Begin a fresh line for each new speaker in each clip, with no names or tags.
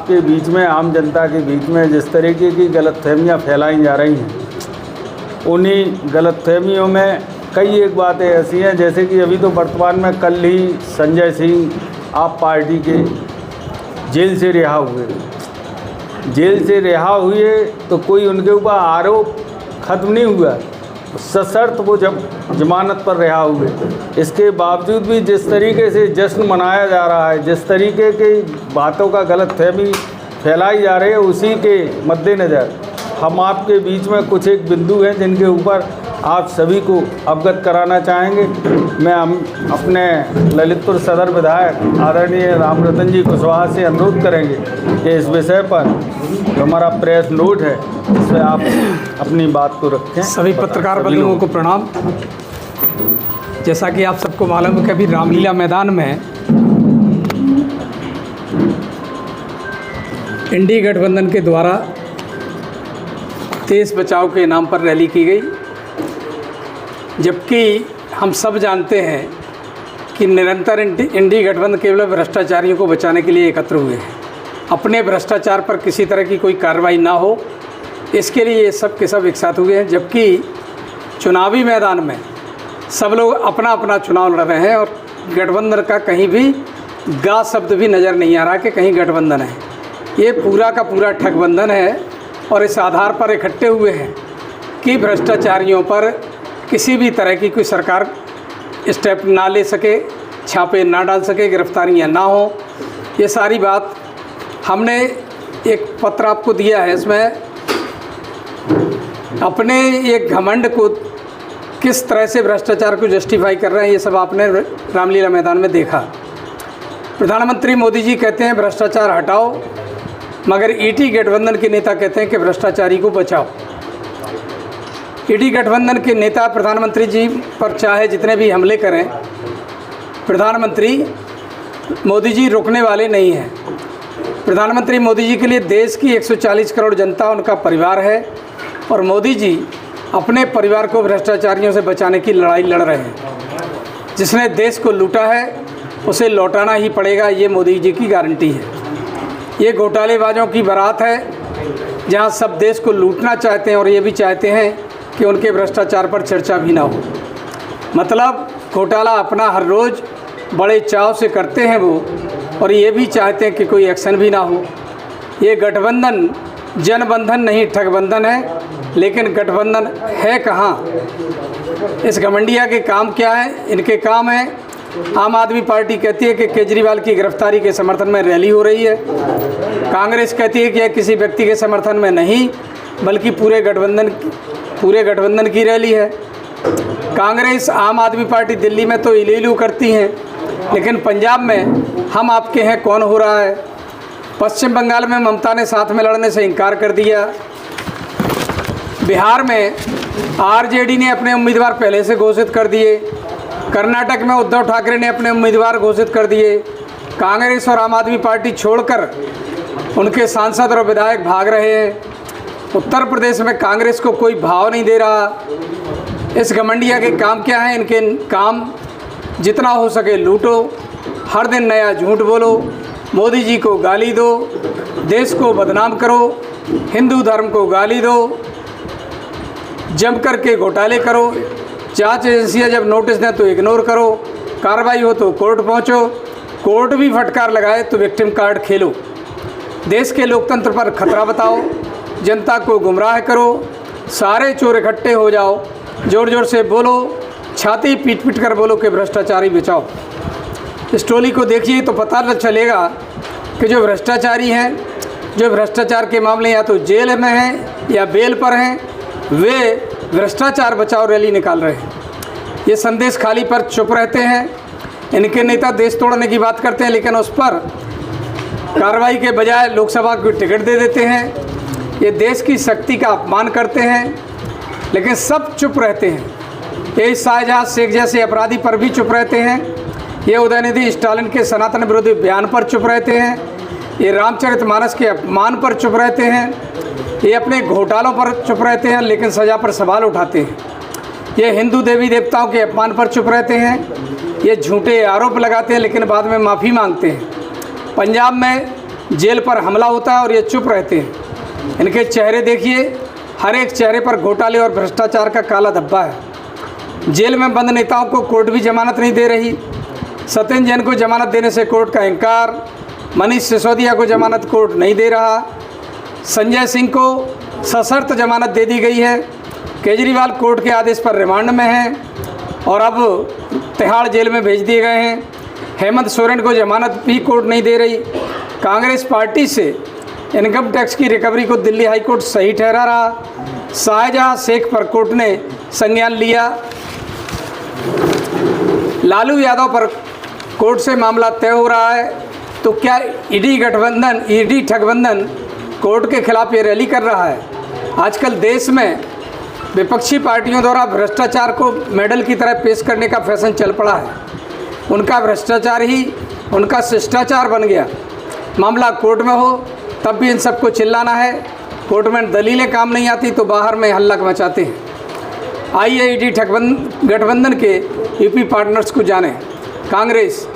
आपके बीच में, आम जनता के बीच में जिस तरीके की गलतफहमियां फैलाई जा रही हैं, उन्हीं गलतफहमियों में कई एक बातें ऐसी हैं, जैसे कि अभी तो वर्तमान में कल ही संजय सिंह आप पार्टी के जेल से रिहा हुए। जेल से रिहा हुए तो कोई उनके ऊपर आरोप खत्म नहीं हुआ, सशर्त वो जब जमानत पर रिहा हुए। इसके बावजूद भी जिस तरीके से जश्न मनाया जा रहा है, जिस तरीके की बातों का गलतफहमी फैलाई जा रही है, उसी के मद्देनज़र हम आपके बीच में कुछ एक बिंदु हैं जिनके ऊपर आप सभी को अवगत कराना चाहेंगे। मैं अपने ललितपुर सदर विधायक आदरणीय रामरतन जी कुशवाहा से अनुरोध करेंगे कि इस विषय पर जो हमारा प्रेस नोट है इसमें आप अपनी बात को रखें।
सभी पत्रकार बंधुओं को प्रणाम। जैसा कि आप सबको मालूम है कि अभी रामलीला मैदान में इंडी गठबंधन के द्वारा देश बचाओ के नाम पर रैली की गई, जबकि हम सब जानते हैं कि निरंतर इंडी गठबंधन केवल भ्रष्टाचारियों को बचाने के लिए एकत्र हुए हैं। अपने भ्रष्टाचार पर किसी तरह की कोई कार्रवाई ना हो, इसके लिए ये सब के सब एक साथ हुए हैं। जबकि चुनावी मैदान में सब लोग अपना अपना चुनाव लड़ रहे हैं और गठबंधन का कहीं भी गा शब्द भी नज़र नहीं आ रहा कि कहीं गठबंधन है। ये पूरा का पूरा ठगबंधन है और इस आधार पर इकट्ठे हुए हैं कि भ्रष्टाचारियों पर किसी भी तरह की कोई सरकार स्टेप ना ले सके, छापे ना डाल सके, गिरफ्तारियां ना हो। ये सारी बात हमने एक पत्र आपको दिया है, इसमें अपने एक घमंड को किस तरह से भ्रष्टाचार को जस्टिफाई कर रहे हैं, ये सब आपने रामलीला मैदान में देखा। प्रधानमंत्री मोदी जी कहते हैं भ्रष्टाचार हटाओ, मगर ईटी गठबंधन के नेता कहते हैं कि भ्रष्टाचारी को बचाओ। ईडी गठबंधन के नेता प्रधानमंत्री जी पर चाहे जितने भी हमले करें, प्रधानमंत्री मोदी जी रुकने वाले नहीं हैं। प्रधानमंत्री मोदी जी के लिए देश की 140 करोड़ जनता उनका परिवार है और मोदी जी अपने परिवार को भ्रष्टाचारियों से बचाने की लड़ाई लड़ रहे हैं। जिसने देश को लूटा है उसे लौटाना ही पड़ेगा, ये मोदी जी की गारंटी है। ये घोटालेबाजों की बारात है, जहाँ सब देश को लूटना चाहते हैं और ये भी चाहते हैं कि उनके भ्रष्टाचार पर चर्चा भी ना हो। मतलब घोटाला अपना हर रोज़ बड़े चाव से करते हैं वो, और ये भी चाहते हैं कि कोई एक्शन भी ना हो। ये गठबंधन जनबंधन नहीं ठगबंधन है, लेकिन गठबंधन है कहाँ? इस घमंडिया के काम क्या है? इनके काम है, आम आदमी पार्टी कहती है कि केजरीवाल की गिरफ्तारी के समर्थन में रैली हो रही है। कांग्रेस कहती है कि यह किसी व्यक्ति के समर्थन में नहीं, बल्कि पूरे गठबंधन की रैली है। कांग्रेस आम आदमी पार्टी दिल्ली में तो इलीलू करती हैं, लेकिन पंजाब में हम आपके हैं कौन हो रहा है। पश्चिम बंगाल में ममता ने साथ में लड़ने से इनकार कर दिया। बिहार में आरजेडी ने अपने उम्मीदवार पहले से घोषित कर दिए। कर्नाटक में उद्धव ठाकरे ने अपने उम्मीदवार घोषित कर दिए। कांग्रेस और आम आदमी पार्टी छोड़कर उनके सांसद और विधायक भाग रहे हैं। उत्तर प्रदेश में कांग्रेस को कोई भाव नहीं दे रहा। इस घमंडिया के काम क्या है? इनके काम जितना हो सके लूटो, हर दिन नया झूठ बोलो, मोदी जी को गाली दो, देश को बदनाम करो, हिंदू धर्म को गाली दो, जम करके घोटाले करो, जांच एजेंसियाँ जब नोटिस दें तो इग्नोर करो, कार्रवाई हो तो कोर्ट पहुँचो, कोर्ट भी फटकार लगाए तो विक्टिम कार्ड खेलो। देश के लोकतंत्र पर खतरा बताओ, जनता को गुमराह करो, सारे चोर इकट्ठे हो जाओ, जोर जोर से बोलो, छाती पीट पीट कर बोलो कि भ्रष्टाचारी बचाओ। इस टोली को देखिए तो पता चलेगा कि जो भ्रष्टाचारी हैं, जो भ्रष्टाचार के मामले या तो जेल में हैं या बेल पर हैं, वे भ्रष्टाचार बचाओ रैली निकाल रहे हैं। ये संदेश खाली पर चुप रहते हैं। इनके नेता देश तोड़ने की बात करते हैं, लेकिन उस पर कार्रवाई के बजाय लोकसभा को टिकट दे देते हैं। ये देश की शक्ति का अपमान करते हैं, लेकिन सब चुप रहते हैं। ये शाहजहां शेख जैसे अपराधी पर भी चुप रहते हैं। ये उदयनिधि स्टालिन के सनातन विरोधी बयान पर चुप रहते हैं। ये रामचरितमानस के अपमान पर चुप रहते हैं। ये अपने घोटालों पर चुप रहते हैं, लेकिन सज़ा पर सवाल उठाते हैं। ये हिंदू देवी देवताओं के अपमान पर चुप रहते हैं। ये झूठे आरोप लगाते हैं, लेकिन बाद में माफ़ी मांगते हैं। पंजाब में जेल पर हमला होता है और ये चुप रहते हैं। इनके चेहरे देखिए, हर एक चेहरे पर घोटाले और भ्रष्टाचार का काला धब्बा है। जेल में बंद नेताओं को कोर्ट भी जमानत नहीं दे रही। सत्येंद्र जैन को जमानत देने से कोर्ट का इनकार, मनीष सिसोदिया को जमानत कोर्ट नहीं दे रहा, संजय सिंह को सशर्त जमानत दे दी गई है, केजरीवाल कोर्ट के आदेश पर रिमांड में हैं और अब तिहाड़ जेल में भेज दिए गए हैं। हेमंत सोरेन को जमानत भी कोर्ट नहीं दे रही। कांग्रेस पार्टी से इनकम टैक्स की रिकवरी को दिल्ली हाई कोर्ट सही ठहरा रहा। शाहजहां शेख पर कोर्ट ने संज्ञान लिया। लालू यादव पर कोर्ट से मामला तय हो रहा है। तो क्या ईडी ठगबंधन कोर्ट के खिलाफ ये रैली कर रहा है? आजकल देश में विपक्षी पार्टियों द्वारा भ्रष्टाचार को मेडल की तरह पेश करने का फैशन चल पड़ा है। उनका भ्रष्टाचार ही उनका शिष्टाचार बन गया। मामला कोर्ट में हो तब भी इन सबको चिल्लाना है। कोर्ट में दलीलें काम नहीं आती तो बाहर में हल्ला मचाते हैं। आइए ईडी गठबंधन के यूपी पार्टनर्स को जाने। कांग्रेस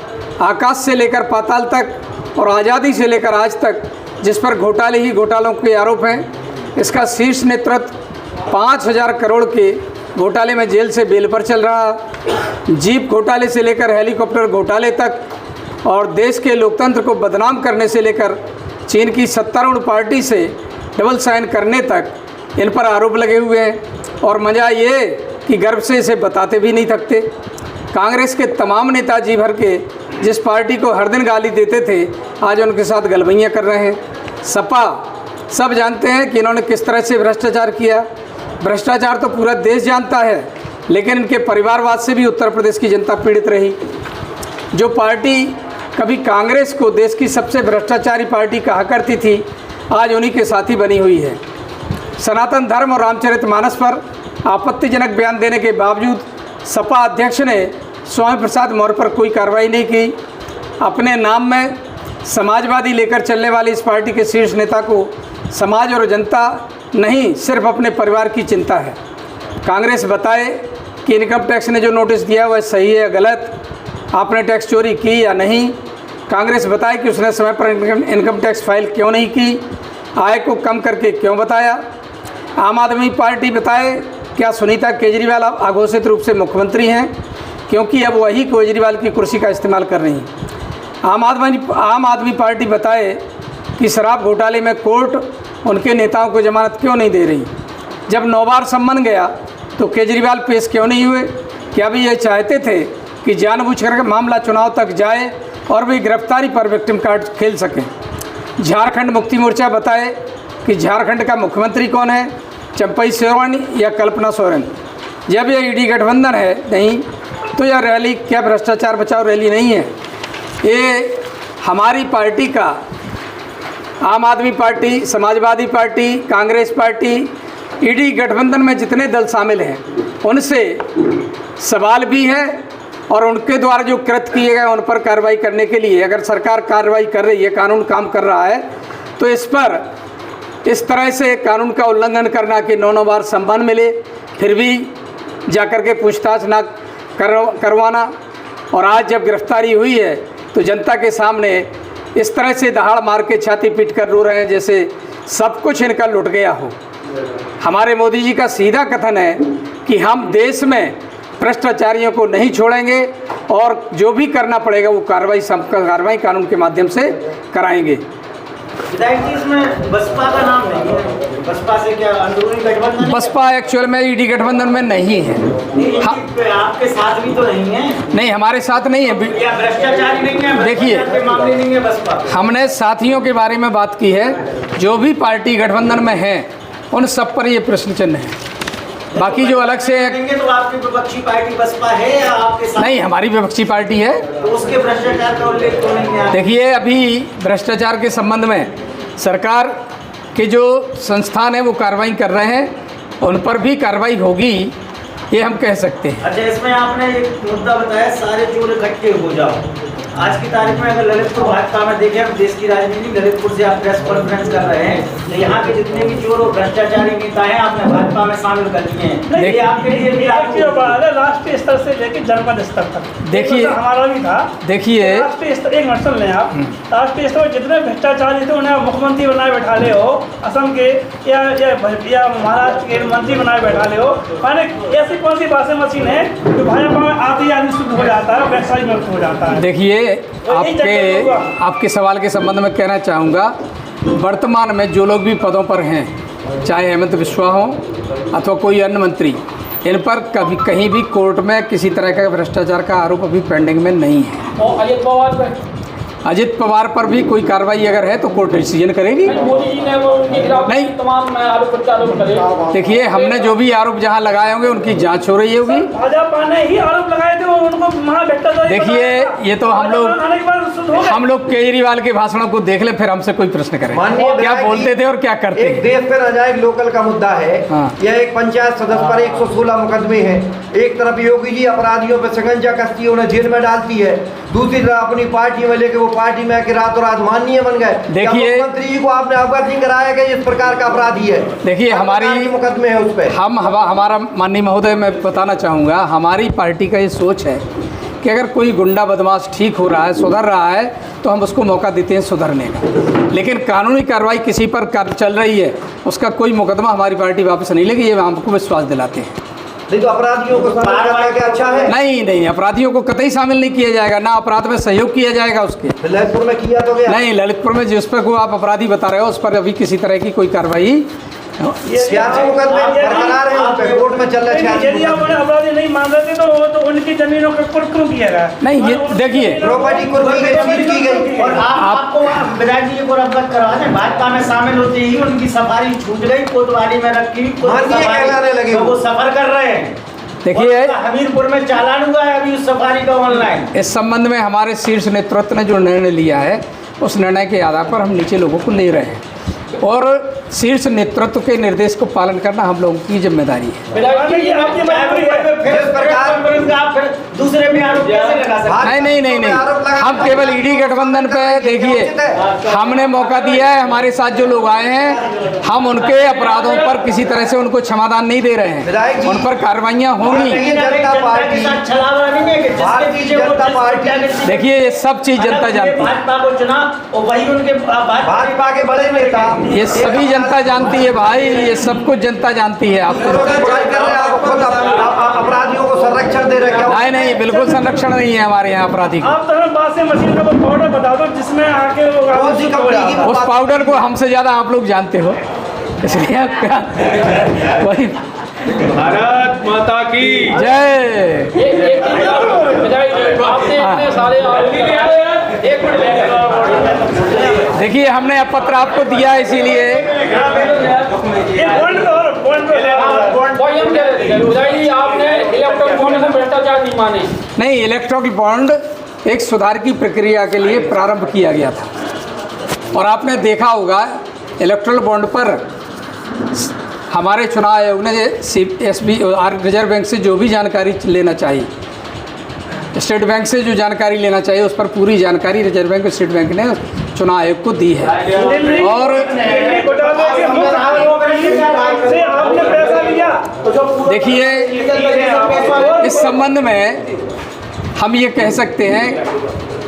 आकाश से लेकर पाताल तक और आज़ादी से लेकर आज तक जिस पर घोटाले ही घोटालों के आरोप हैं, इसका शीर्ष नेतृत्व 5000 करोड़ के घोटाले में जेल से बेल पर चल रहा। जीप घोटाले से लेकर हेलीकॉप्टर घोटाले तक और देश के लोकतंत्र को बदनाम करने से लेकर चीन की सत्तारूढ़ पार्टी से डबल साइन करने तक इन पर आरोप लगे हुए हैं। और मज़ा ये कि गर्व से इसे बताते भी नहीं थकते। कांग्रेस के तमाम नेता जी भर के जिस पार्टी को हर दिन गाली देते थे, आज उनके साथ गलबैयाँ कर रहे हैं। सपा सब जानते हैं कि इन्होंने किस तरह से भ्रष्टाचार किया। भ्रष्टाचार तो पूरा देश जानता है, लेकिन इनके परिवारवाद से भी उत्तर प्रदेश की जनता पीड़ित रही। जो पार्टी कभी कांग्रेस को देश की सबसे भ्रष्टाचारी पार्टी कहा करती थी, आज उन्हीं के साथी बनी हुई है। सनातन धर्म और रामचरितमानस पर आपत्तिजनक बयान देने के बावजूद सपा अध्यक्ष ने स्वामी प्रसाद मौर्य पर कोई कार्रवाई नहीं की। अपने नाम में समाजवादी लेकर चलने वाली इस पार्टी के शीर्ष नेता को समाज और जनता नहीं, सिर्फ अपने परिवार की चिंता है। कांग्रेस बताए कि इनकम टैक्स ने जो नोटिस दिया वह सही है या गलत, आपने टैक्स चोरी की या नहीं। कांग्रेस बताए कि उसने समय पर इनकम टैक्स फाइल क्यों नहीं की, आय को कम करके क्यों बताया। आम आदमी पार्टी बताए क्या सुनीता केजरीवाल अब अघोषित रूप से मुख्यमंत्री हैं, क्योंकि अब वही केजरीवाल की कुर्सी का इस्तेमाल कर रही हैं। आम आदमी पार्टी बताए कि शराब घोटाले में कोर्ट उनके नेताओं को जमानत क्यों नहीं दे रही। जब 9 बार सम्मन गया तो केजरीवाल पेश क्यों नहीं हुए? क्या भी ये चाहते थे कि जानबूझकर मामला चुनाव तक जाए और वे गिरफ्तारी पर विक्टिम कार्ड खेल सकें। झारखंड मुक्ति मोर्चा बताए कि झारखंड का मुख्यमंत्री कौन है, चंपई सोरेन या कल्पना सोरेन। जब यह ईडी गठबंधन है नहीं तो यह रैली क्या भ्रष्टाचार बचाओ रैली नहीं है। ये हमारी पार्टी का आम आदमी party, Samajwadi party, Congress party, ED गठबंधन में जितने दल शामिल हैं उनसे सवाल भी है और उनके द्वारा जो कृत्य किए गए उन पर कार्रवाई करने के लिए अगर सरकार कार्रवाई कर रही है, कानून काम कर रहा है, तो इस पर इस तरह से कानून का उल्लंघन करना कि 9 बार सम्मान मिले फिर भी जाकर के पूछताछ ना करवाना, और आज जब गिरफ्तारी हुई है तो जनता के सामने इस तरह से दहाड़ मार के छाती पीट कर रो रहे हैं जैसे सब कुछ इनका लुट गया हो। हमारे मोदी जी का सीधा कथन है कि हम देश में भ्रष्टाचारियों को नहीं छोड़ेंगे और जो भी करना पड़ेगा वो कार्रवाई कानून के माध्यम से कराएंगे।
विधायक जी, इसमें बसपा का नाम नहीं है। बसपा से क्या अंदरूनी गठबंधन?
बसपा एक्चुअल में ईडी गठबंधन में नहीं है।
आपके साथ भी तो नहीं है?
नहीं, हमारे साथ नहीं है।
या भ्रष्टाचारी नहीं है?
देखिए,
मामले नहीं है बसपा।
हमने साथियों के बारे में बात की है, जो भी पार्टी गठबंधन में है उन सब पर ये प्रश्न चिन्ह है। बाकी जो अलग से
तो आपकी विपक्षी पार्टी बसपा है या आपके साथ?
नहीं, हमारी विपक्षी पार्टी है।
तो उसके भ्रष्टाचार का उल्लेख तो नहीं है?
देखिए, अभी भ्रष्टाचार के संबंध में सरकार के जो संस्थान है वो कार्रवाई कर रहे हैं, उन पर भी कार्रवाई होगी, ये हम कह सकते हैं।
अच्छा, इसमें आपने एक मुद्दा बताया सारे चोर इकट्ठे हो जाओ। आज की तारीख में अगर ललितपुर भाजपा में देखें, हम देश की राजनीति ललितपुर से आप प्रेस कॉन्फ्रेंस कर रहे हैं, तो यहाँ के जितने भी चोर और भ्रष्टाचारी नेता हैं आपने भाजपा में शामिल कर लिए हैं। ये आपके लिए भी
राष्ट्रीय स्तर से लेकर जनपद स्तर तक
देखिए,
हमारा भी था।
देखिए
राष्ट्रीय स्तर, एक मिनट सुन लें आप, राष्ट्रीय स्तर पर जितने भ्रष्टाचारी थे उन्हें मुख्यमंत्री बनाए बैठा ले हो, असम के या महाराष्ट्र के मंत्री बनाए बैठा ले हो। माने ऐसी कौन सी भाषा मशीन है जो भाजपा में आते ही आदमी शुद्ध हो जाता है, व्यवसाय मुक्त हो जाता है।
देखिए, आपके सवाल के संबंध में कहना चाहूँगा, वर्तमान में जो लोग भी पदों पर हैं, चाहे हेमंत बिस्वा हो अथवा कोई अन्य मंत्री, इन पर कभी कहीं भी कोर्ट में किसी तरह का भ्रष्टाचार का आरोप अभी पेंडिंग में नहीं है।
और
अजित पवार पर भी कोई कार्रवाई अगर है तो कोर्ट डिसीजन करेगी।
मोदी जी ने वो उनके खिलाफ
नहीं,
तमाम आरोप प्रत्यारोप करे।
देखिए, हमने जो भी आरोप जहां लगाए होंगे उनकी जांच हो रही होगी।
भाजपा ने ही आरोप लगाए थे, वो उनको महाभ्रष्टाचारी।
देखिए, ये तो हम लोग केजरीवाल के भाषणों को देख ले, फिर हमसे कोई प्रश्न करें क्या बोलते थे और क्या करते
एक देश पे न जाए लोकल का मुद्दा है। यह एक पंचायत सदस्य पर 116 मुकदमे हैं। एक तरफ योगी जी अपराधियों पर शिकंजा कसती है, उन्हें जेल में डालती है, दूसरी तरफ अपनी पार्टी में लेके वो पार्टी में आके रातों रात माननीय बन गए।
देखिए,
मुख्यमंत्री जी को आपने अवगत नहीं कराया कि इस प्रकार का अपराधी है।
देखिए, हमारी
मुकदमे है उस पर
हमारा माननीय महोदय, मैं बताना चाहूँगा, हमारी पार्टी का ये सोच है कि अगर कोई गुंडा बदमाश ठीक हो रहा है, सुधर रहा है, तो हम उसको मौका देते हैं सुधरने का। लेकिन कानूनी कार्रवाई किसी पर चल रही है, उसका कोई मुकदमा हमारी पार्टी वापस नहीं लेगी, ये हमको विश्वास दिलाते हैं।
नहीं तो अपराधियों को शामिल करना क्या अच्छा है?
नहीं, अपराधियों को कतई शामिल नहीं किया जाएगा, ना अपराध में सहयोग किया जाएगा उसके।
ललितपुर में किया तो गया
नहीं, ललितपुर में जिस पर को आप अपराधी बता रहे हो उस पर अभी किसी तरह की कोई कार्रवाई
सियासी मुकदमे बरकरार है, उन पे कोर्ट में चल रहे हैं।
यदि आप उन्हें अपराधी नहीं मान रहे थे तो उनकी जमीनों का कुर्क क्यों किया गया?
नहीं, ये देखिए,
प्रॉपर्टी को सीज की गई।
और आपको विधायक जी को अवगत करवा दें, भाजपा में शामिल होते ही उनकी सफारी छूट गई, कोतवाली में रखी,
कहलाने लगे,
तो वो सफर कर रहे हैं।
देखिए,
हमीरपुर में चालान हुआ है अभी उस सफारी का ऑनलाइन।
इस संबंध में हमारे शीर्ष नेतृत्व ने जो निर्णय लिया है, उस निर्णय के आधार पर हम नीचे लोगों को ले रहे हैं और शीर्ष नेतृत्व के निर्देश को पालन करना हम लोगों की जिम्मेदारी है।
दूसरे पे आरोप कैसे लगा सकते?
नहीं, हम केवल ईडी गठबंधन पे, देखिए, हमने मौका दिया है, हमारे साथ जो लोग आए हैं, हम उनके अपराधों पर किसी तरह से उनको क्षमादान नहीं दे रहे हैं, उन पर कार्रवाइयाँ होंगी। देखिए, ये सब चीज़ जनता जानती है,
भाजपा को चुना और वही उनके
भाजपा के बड़े नेता,
ये सभी जनता जानती है भाई, ये सब कुछ जनता जानती है। आप
अपराधियों को संरक्षण दे रहे हैं?
नहीं, बिल्कुल संरक्षण नहीं है हमारे यहाँ अपराधी को।
आप तो हमें बात से मशीन का पाउडर बता दो जिसमें आके
उस पाउडर को हमसे ज़्यादा आप लोग जानते हो, इसलिए आपका वही।
भारत माता की
जय। देखिए, हमने पत्र आपको दिया है, इसीलिए नहीं, इलेक्ट्रॉनिक बॉन्ड एक सुधार की प्रक्रिया के लिए प्रारंभ किया गया था और आपने देखा होगा इलेक्ट्रॉनिक बॉन्ड पर हमारे चुनाव आयोग ने रिजर्व बैंक से जो भी जानकारी लेना चाहिए, स्टेट बैंक से जो जानकारी लेना चाहिए, उस पर पूरी जानकारी रिजर्व बैंक और स्टेट बैंक ने चुनाव आयोग को दी है। और देखिए, इस संबंध में हम ये कह सकते हैं,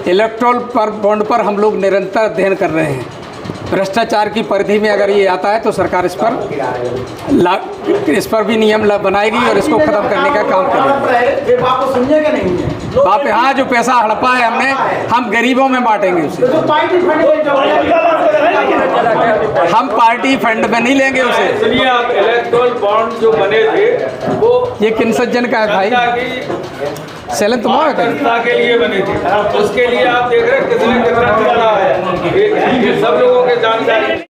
इलेक्ट्रोल पर बॉन्ड पर हम लोग निरंतर अध्ययन कर रहे हैं। भ्रष्टाचार की परिधि में अगर ये आता है तो सरकार इस पर भी नियम बनाएगी और इसको खत्म करने का काम करेगी। बाप, हाँ, जो पैसा हड़पा है हमने, हम गरीबों में बांटेंगे उसे। हम पार्टी फंड में नहीं लेंगे उसे।
इसलिए आप इलेक्ट्रॉल बॉन्ड जो बने थे वो
ये किन सज्जन का है भाई? सेलन तुम्हारा
जनता के लिए बने थे, उसके लिए आप देख रहे हैं कितना है, ये सब लोगों के जानकारी